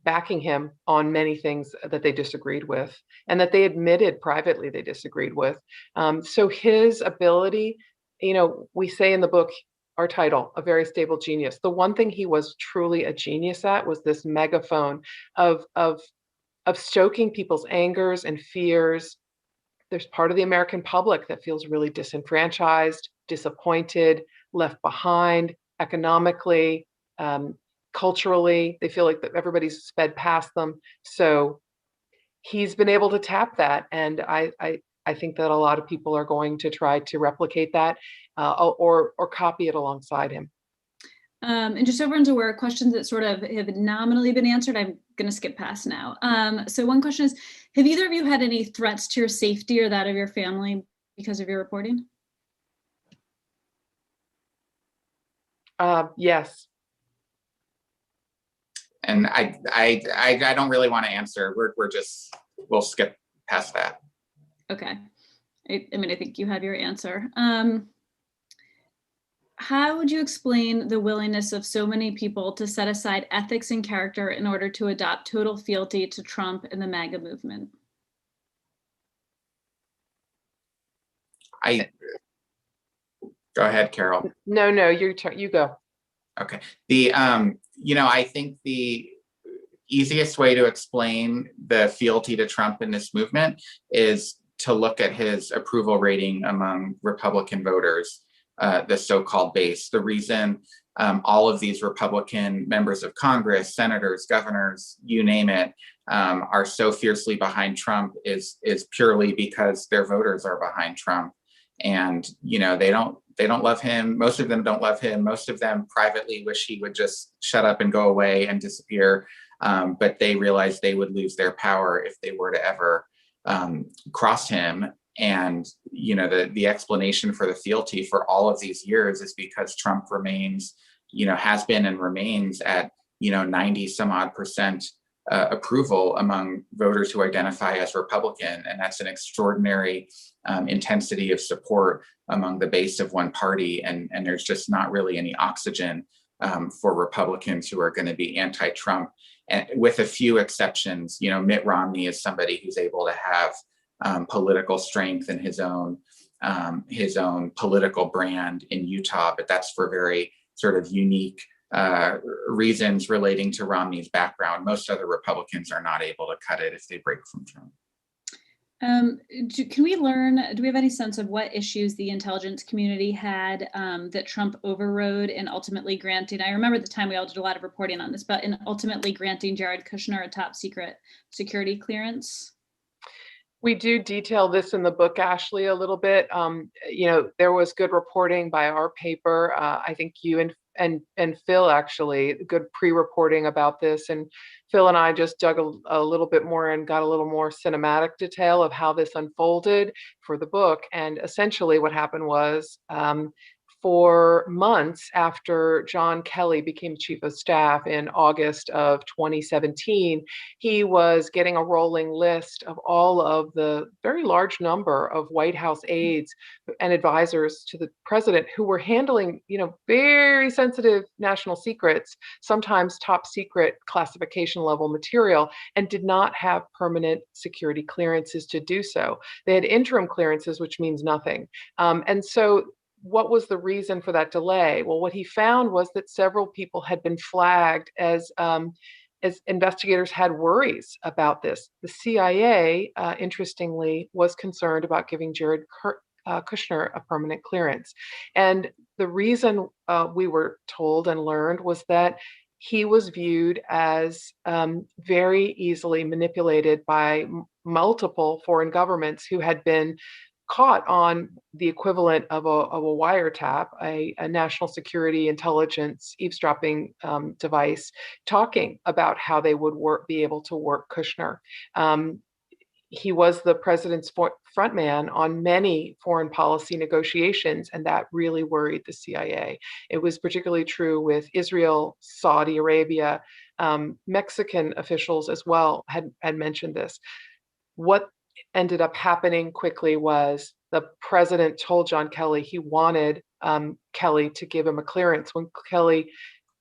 backing him on many things that they disagreed with and that they admitted privately they disagreed with. So his ability, we say in the book, our title, A Very Stable Genius, the one thing he was truly a genius at was this megaphone of stoking people's angers and fears. There's part of the American public that feels really disenfranchised, disappointed, left behind economically, culturally. They feel like that everybody's sped past them. So he's been able to tap that. And I think that a lot of people are going to try to replicate that or copy it alongside him. And just over into where questions that sort of have nominally been answered, I'm going to skip past now. So one question is, have either of you had any threats to your safety or that of your family because of your reporting? Yes. And I don't really want to answer. We'll skip past that. Okay. I think you have your answer. How would you explain the willingness of so many people to set aside ethics and character in order to adopt total fealty to Trump and the MAGA movement? Go ahead, Carol. No, you go. Okay. I think the easiest way to explain the fealty to Trump in this movement is to look at his approval rating among Republican voters, the so-called base. The reason all of these Republican members of Congress, senators, governors, you name it, are so fiercely behind Trump is purely because their voters are behind Trump. And, they don't love him. Most of them don't love him. Most of them privately wish he would just shut up and go away and disappear. But they realize they would lose their power if they were to ever cross him. And, the explanation for the fealty for all of these years is because Trump remains, has been and remains at, 90 some odd percent approval among voters who identify as Republican. And that's an extraordinary intensity of support among the base of one party. And there's just not really any oxygen for Republicans who are going to be anti-Trump. And with a few exceptions, Mitt Romney is somebody who's able to have political strength and his own political brand in Utah, but that's for very sort of unique reasons relating to Romney's background. Most other Republicans are not able to cut it if they break from Trump. Do we have any sense of what issues the intelligence community had that Trump overrode and ultimately granting? I remember at the time we all did a lot of reporting on this, but in ultimately granting Jared Kushner a top secret security clearance? We do detail this in the book, Ashley, a little bit. There was good reporting by our paper. I think you and Phil actually, good pre-reporting about this. And Phil and I just dug a little bit more and got a little more cinematic detail of how this unfolded for the book. And essentially what happened was, for months after John Kelly became chief of staff in August of 2017, he was getting a rolling list of all of the very large number of White House aides and advisors to the president who were handling, very sensitive national secrets, sometimes top secret classification level material, and did not have permanent security clearances to do so. They had interim clearances, which means nothing. And so what was the reason for that delay? Well, what he found was that several people had been flagged as investigators had worries about this. The CIA, interestingly, was concerned about giving Jared Kushner a permanent clearance. And the reason we were told and learned was that he was viewed as very easily manipulated by multiple foreign governments who had been caught on the equivalent of a wiretap, a national security intelligence eavesdropping device, talking about how they would be able to work Kushner. He was the president's frontman on many foreign policy negotiations, and that really worried the CIA. It was particularly true with Israel, Saudi Arabia, Mexican officials as well had mentioned this. What ended up happening quickly was the president told John Kelly he wanted Kelly to give him a clearance when Kelly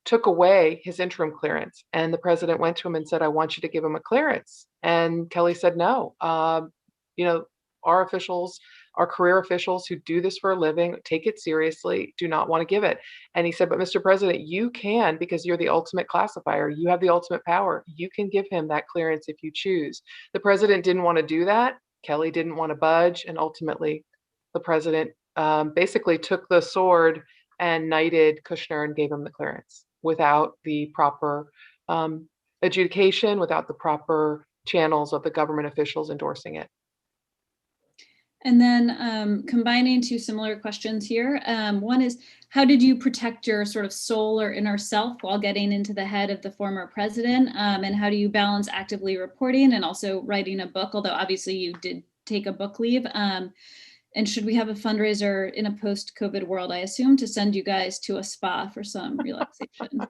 took away his interim clearance. And the president went to him and said, I want you to give him a clearance. And Kelly said, no, our officials, our career officials who do this for a living, take it seriously, do not want to give it. And he said, but Mr. President, you can, because you're the ultimate classifier. You have the ultimate power. You can give him that clearance if you choose. The president didn't want to do that. Kelly didn't want to budge. And ultimately, the president basically took the sword and knighted Kushner and gave him the clearance without the proper adjudication, without the proper channels of the government officials endorsing it. And then combining two similar questions here. One is, how did you protect your sort of soul or inner self while getting into the head of the former president? And how do you balance actively reporting and also writing a book, although obviously you did take a book leave? And should we have a fundraiser in a post-COVID world, I assume, to send you guys to a spa for some relaxation?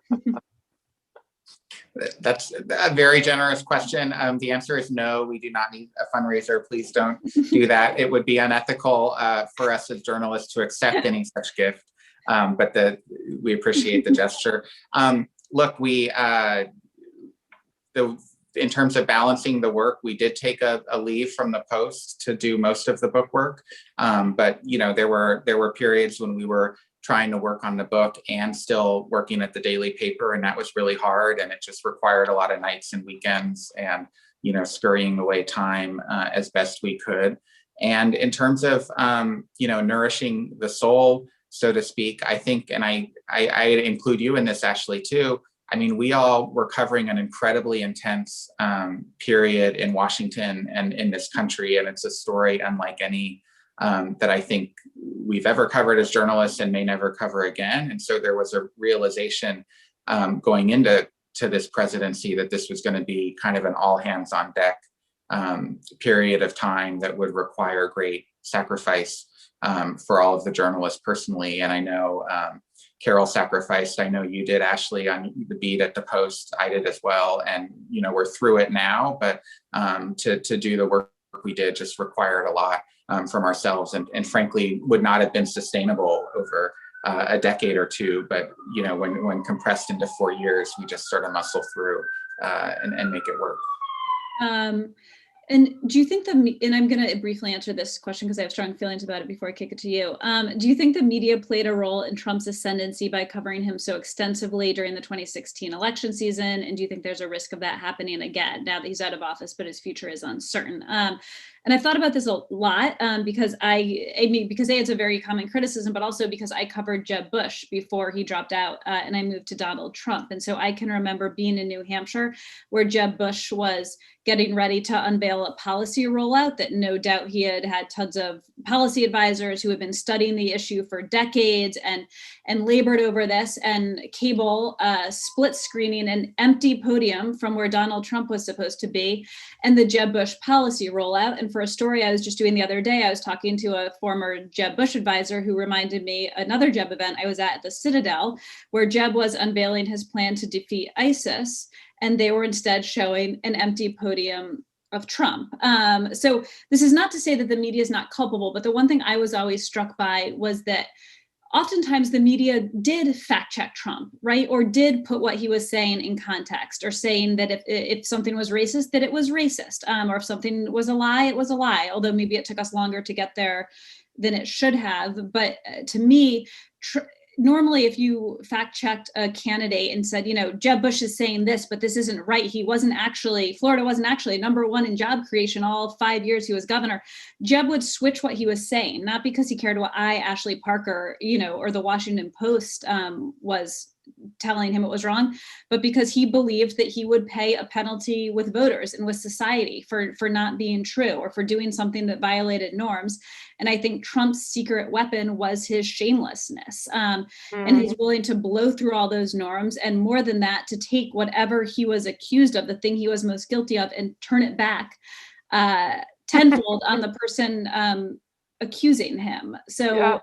That's a very generous question. The answer is no, we do not need a fundraiser. Please don't do that. It would be unethical for us as journalists to accept any such gift, but we appreciate the gesture. Look, in terms of balancing the work, we did take a leave from the Post to do most of the book work. But there were periods when we were trying to work on the book and still working at the daily paper, and that was really hard. And it just required a lot of nights and weekends and scurrying away time as best we could. And in terms of nourishing the soul, so to speak. I think, and I include you in this, Ashley, too. I mean, we all were covering an incredibly intense period in Washington and in this country, and it's a story unlike any that I think we've ever covered as journalists and may never cover again. And so there was a realization going into this presidency that this was going to be kind of an all hands on deck period of time that would require great sacrifice for all of the journalists personally. And I know Carol sacrificed. I know you did, Ashley, on the beat at the Post. I did as well. And, you know, we're through it now, but to do the work we did just required a lot from ourselves, and frankly would not have been sustainable over a decade or two. But, you know, when compressed into 4 years, we just sort of muscle through and make it work. And do you think and I'm going to briefly answer this question because I have strong feelings about it before I kick it to you. Do you think the media played a role in Trump's ascendancy by covering him so extensively during the 2016 election season? And do you think there's a risk of that happening again now that he's out of office, but his future is uncertain? And I've thought about this a lot because because it's a very common criticism, but also because I covered Jeb Bush before he dropped out and I moved to Donald Trump. And so I can remember being in New Hampshire where Jeb Bush was getting ready to unveil a policy rollout that no doubt he had tons of policy advisors who had been studying the issue for decades and labored over this, and cable split screening an empty podium from where Donald Trump was supposed to be and the Jeb Bush policy rollout. And for a story I was just doing the other day, I was talking to a former Jeb Bush advisor who reminded me another Jeb event I was at the Citadel, where Jeb was unveiling his plan to defeat ISIS, and they were instead showing an empty podium of Trump. So this is not to say that the media is not culpable, but the one thing I was always struck by was that oftentimes the media did fact check Trump, right? Or did put what he was saying in context, or saying that if something was racist, that it was racist, or if something was a lie, it was a lie, although maybe it took us longer to get there than it should have. But to me, normally if you fact checked a candidate and said, you know, Jeb Bush is saying this, but this isn't right. Florida wasn't actually number one in job creation all 5 years he was governor. Jeb would switch what he was saying, not because he cared what Ashley Parker, you know, or the Washington Post was telling him it was wrong, but because he believed that he would pay a penalty with voters and with society for not being true or for doing something that violated norms. And I think Trump's secret weapon was his shamelessness, and he's willing to blow through all those norms. And more than that, to take whatever he was accused of, the thing he was most guilty of, and turn it back tenfold on the person accusing him. So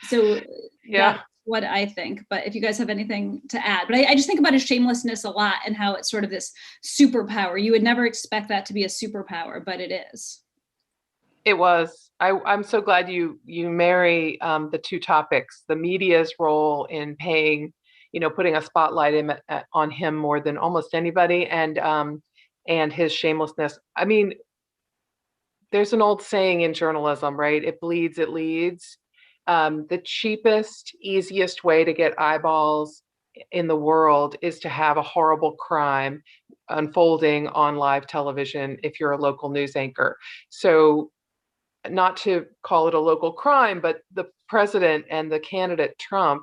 that's what I think. But if you guys have anything to add, but I just think about his shamelessness a lot and how it's sort of this superpower. You would never expect that to be a superpower, but it is. It was. I'm so glad you marry the two topics: the media's role in paying, you know, putting a spotlight on him more than almost anybody, and his shamelessness. I mean, there's an old saying in journalism, right? It bleeds, it leads. The cheapest, easiest way to get eyeballs in the world is to have a horrible crime unfolding on live television if you're a local news anchor. So, not to call it a local crime, but the president and the candidate Trump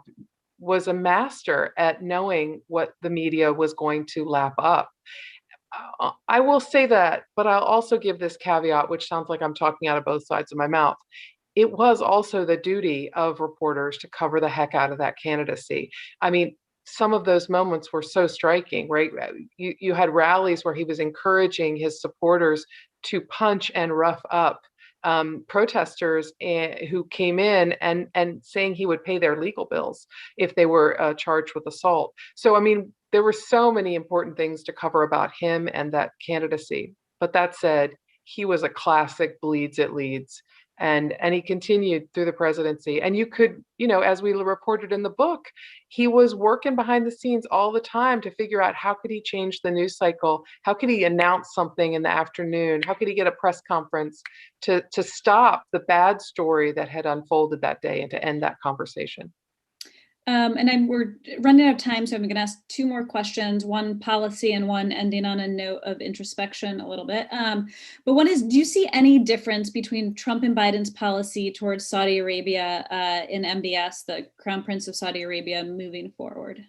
was a master at knowing what the media was going to lap up. I will say that, but I'll also give this caveat, which sounds like I'm talking out of both sides of my mouth. It was also the duty of reporters to cover the heck out of that candidacy. I mean, some of those moments were so striking, right? You had rallies where he was encouraging his supporters to punch and rough up protesters who came in and saying he would pay their legal bills if they were charged with assault. So, I mean, there were so many important things to cover about him and that candidacy. But that said, he was a classic bleeds, it leads. And he continued through the presidency. And you could, you know, as we reported in the book, he was working behind the scenes all the time to figure out how could he change the news cycle? How could he announce something in the afternoon? How could he get a press conference to stop the bad story that had unfolded that day and to end that conversation? And we're running out of time, so I'm going to ask two more questions, one policy and one ending on a note of introspection a little bit. But one is, do you see any difference between Trump and Biden's policy towards Saudi Arabia in MBS, the Crown Prince of Saudi Arabia, moving forward?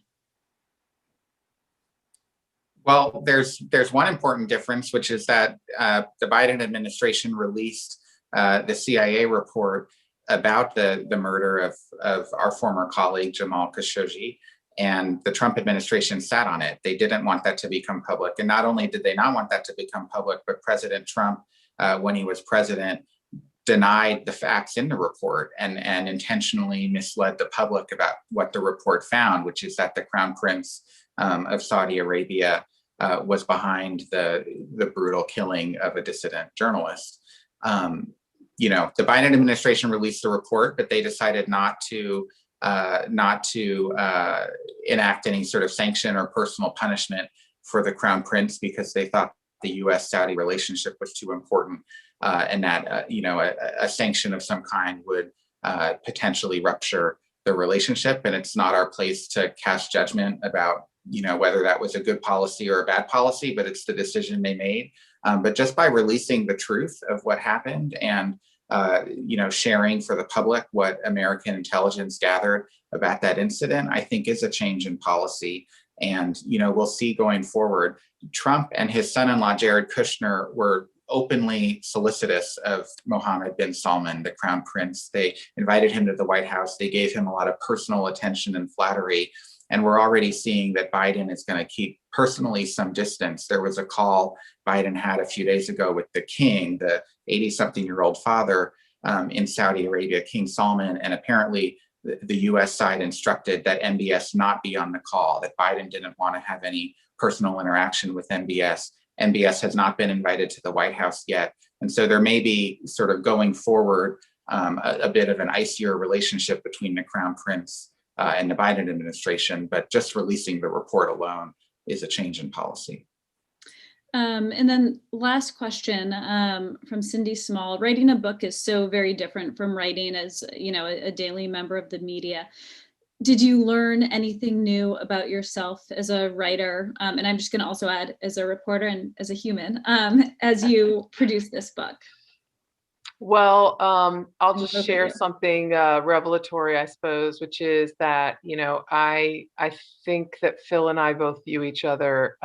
Well, there's one important difference, which is that the Biden administration released the CIA report about the murder of our former colleague Jamal Khashoggi, and the Trump administration sat on it. They didn't want that to become public, and not only did they not want that to become public, but President Trump, when he was president, denied the facts in the report and intentionally misled the public about what the report found, which is that the Crown Prince of Saudi Arabia was behind the brutal killing of a dissident journalist. The Biden administration released the report, but they decided not to enact any sort of sanction or personal punishment for the Crown Prince because they thought the U.S.-Saudi relationship was too important, and that a sanction of some kind would potentially rupture the relationship. And it's not our place to cast judgment about whether that was a good policy or a bad policy, but it's the decision they made. But just by releasing the truth of what happened and sharing for the public what American intelligence gathered about that incident, I think is a change in policy. And we'll see going forward. Trump and his son-in-law Jared Kushner were openly solicitous of Mohammed bin Salman, the Crown Prince. They invited him to the White House. They gave him a lot of personal attention and flattery. And we're already seeing that Biden is going to keep personally some distance. There was a call Biden had a few days ago with the king, the 80-something-year-old father in Saudi Arabia, King Salman, and apparently the U.S. side instructed that MBS not be on the call, that Biden didn't want to have any personal interaction with MBS. MBS has not been invited to the White House yet. And so there may be sort of going forward a bit of an icier relationship between the Crown Prince and the Biden administration, but just releasing the report alone is a change in policy. And then last question from Cindy Small. Writing a book is so very different from writing as a daily member of the media. Did you learn anything new about yourself as a writer? And I'm just going to also add as a reporter and as a human as you produce this book. Well, I'll just share something revelatory, I suppose, which is that, I think that Phil and I both view each other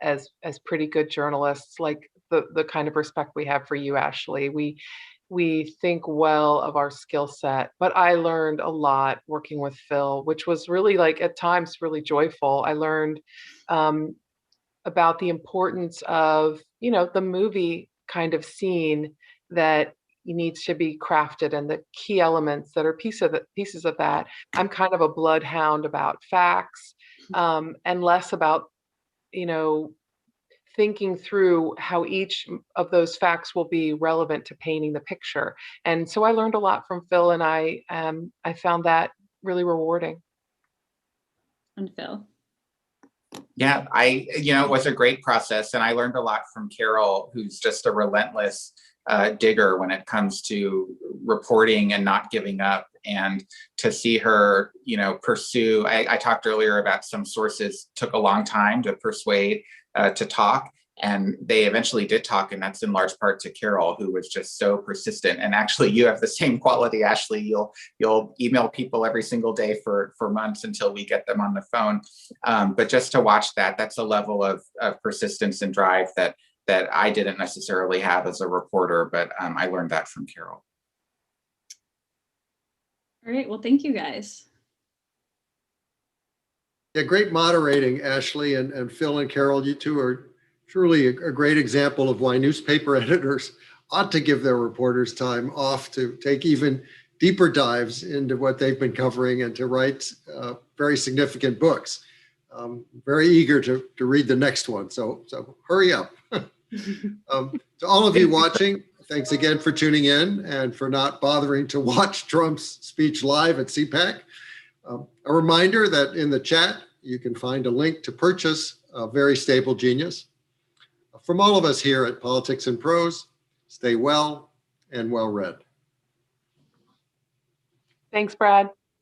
as pretty good journalists, like the kind of respect we have for you, Ashley. We think well of our skill set, but I learned a lot working with Phil, which was really at times really joyful. I learned about the importance of, the movie kind of scene that needs to be crafted and the key elements that are pieces of that. I'm kind of a bloodhound about facts and less about, thinking through how each of those facts will be relevant to painting the picture. And so I learned a lot from Phil, and I found that really rewarding. And Phil? Yeah, it was a great process, and I learned a lot from Carol, who's just a relentless digger when it comes to reporting and not giving up. And to see her, pursue, I talked earlier about some sources took a long time to persuade to talk, and they eventually did talk, and that's in large part to Carol, who was just so persistent. And actually, you have the same quality, Ashley. You'll email people every single day for months until we get them on the phone. But just to watch that's a level of persistence and drive that I didn't necessarily have as a reporter, but I learned that from Carol. All right, well, thank you guys. Yeah, great moderating, Ashley and Phil and Carol. You two are truly a great example of why newspaper editors ought to give their reporters time off to take even deeper dives into what they've been covering and to write very significant books. Very eager to read the next one, so hurry up. To all of you watching, thanks again for tuning in and for not bothering to watch Trump's speech live at CPAC. A reminder that in the chat, you can find a link to purchase a Very Stable Genius. From all of us here at Politics and Prose, stay well and well read. Thanks, Brad.